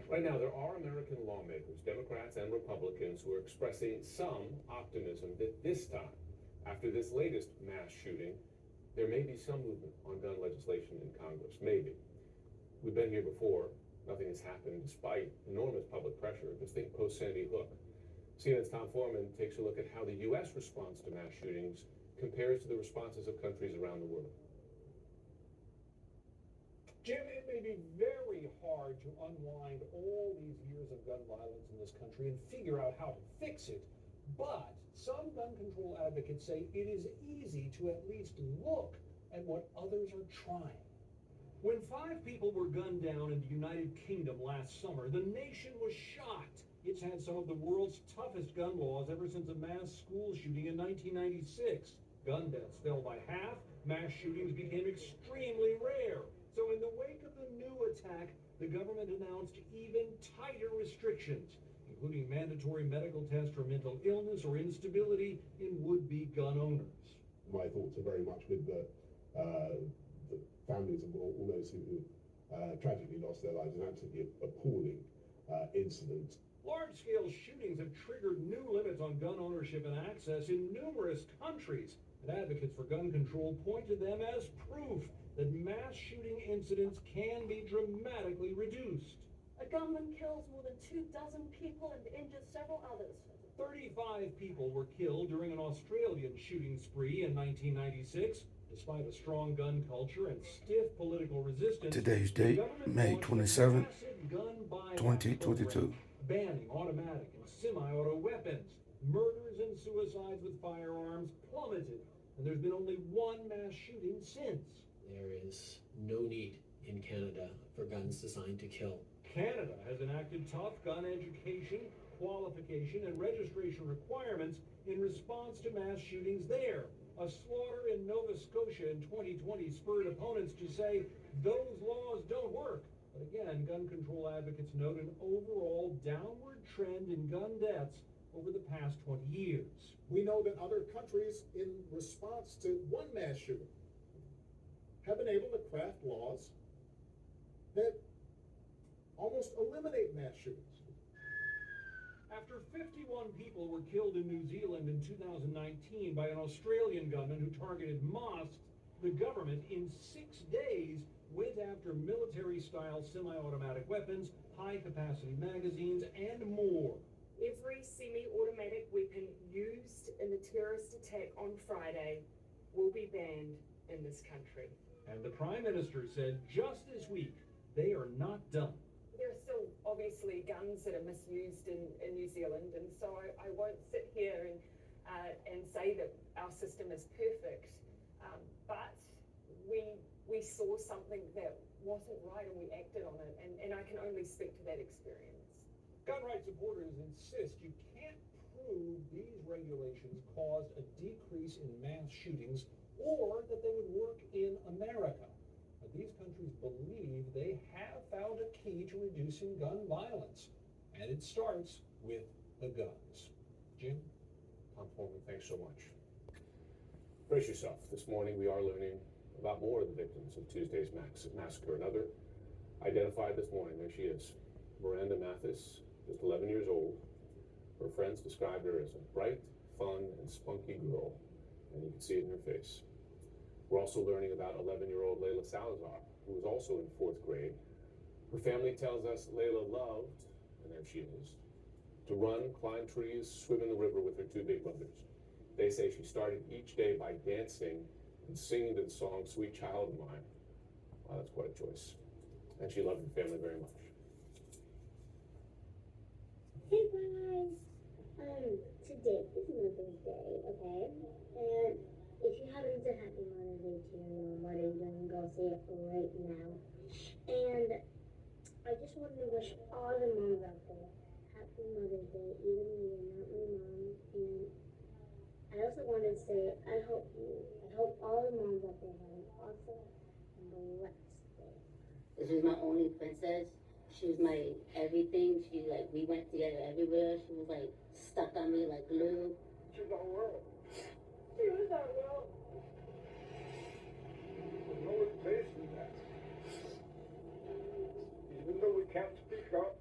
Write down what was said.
Right now, there are American lawmakers, Democrats and Republicans, who are expressing some optimism that this time, after this latest mass shooting, there may be some movement on gun legislation in Congress. Maybe. We've been here before. Nothing has happened despite enormous public pressure. Just think post-Sandy Hook. CNN's Tom Foreman takes a look at how the U.S. response to mass shootings compares to the responses of countries around the world. Jim, it may be very hard to unwind all these years of gun violence in this country and figure out how to fix it, but some gun control advocates say it is easy to at least look at what others are trying. When 5 people were gunned down in the United Kingdom last summer, the nation was shocked. It's had some of the world's toughest gun laws ever since a mass school shooting in 1996. Gun deaths fell by half, mass shootings became extremely rare. So in the wake of the new attack, the government announced even tighter restrictions, including mandatory medical tests for mental illness or instability in would-be gun owners. My thoughts are very much with the families of all those who tragically lost their lives. An absolutely appalling incident. Large-scale shootings have triggered new limits on gun ownership and access in numerous countries, and advocates for gun control point to them as proof that mass shooting incidents can be dramatically reduced. A gunman kills more than 24 people and injures several others. 35 people were killed during an Australian shooting spree in 1996. Despite a strong gun culture and stiff political resistance, today's date, May 27th, 2022. Banning automatic and semi-auto weapons. Murders and suicides with firearms plummeted, and there's been only one mass shooting since. There is no need in Canada for guns designed to kill. Canada has enacted tough gun education, qualification, and registration requirements in response to mass shootings there. A slaughter in Nova Scotia in 2020 spurred opponents to say those laws don't work. But again, gun control advocates note an overall downward trend in gun deaths over the past 20 years. We know that other countries, in response to one mass shooting, have been able to craft laws that almost eliminate mass shootings. After 51 people were killed in New Zealand in 2019 by an Australian gunman who targeted mosques, the government in 6 days went after military-style semi-automatic weapons, high-capacity magazines, and more. Every semi-automatic weapon used in the terrorist attack on Friday will be banned in this country. And the Prime Minister said just this week they are not done. There are still obviously guns that are misused in New Zealand, and so I won't sit here and say that our system is perfect, but we saw something that wasn't right and we acted on it, and I can only speak to that experience. Gun rights supporters insist you can't prove these regulations caused a decrease in mass shootings or that they would work in America. But these countries believe they have found a key to reducing gun violence, and it starts with the guns. Jim? Tom Foreman, thanks so much. Brace yourself. This morning we are learning about more of the victims of Tuesday's massacre. Another identified this morning. There she is, Miranda Mathis, just 11 years old. Her friends described her as a bright, fun, and spunky girl, and you can see it in her face. We're also learning about 11-year-old Layla Salazar, who was also in 4th grade. Her family tells us Layla loved, and there she is, to run, climb trees, swim in the river with her 2 big brothers. They say she started each day by dancing and singing to the song Sweet Child of Mine. Wow, that's quite a choice. And she loved her family very much. Hey guys, today is Mother's Day, okay? And if you haven't said Happy Mother's Day to your mom, why don't you go say it right now? And I just wanted to wish all the moms out there Happy Mother's Day, even though you're not my mom. And I also wanted to say I hope all the moms out there have an awesome and blessed day. This is my only princess. She was my everything. We went together everywhere. She was stuck on me like glue. She's our world. She was our world. There's no replacing that. Even though we can't speak up,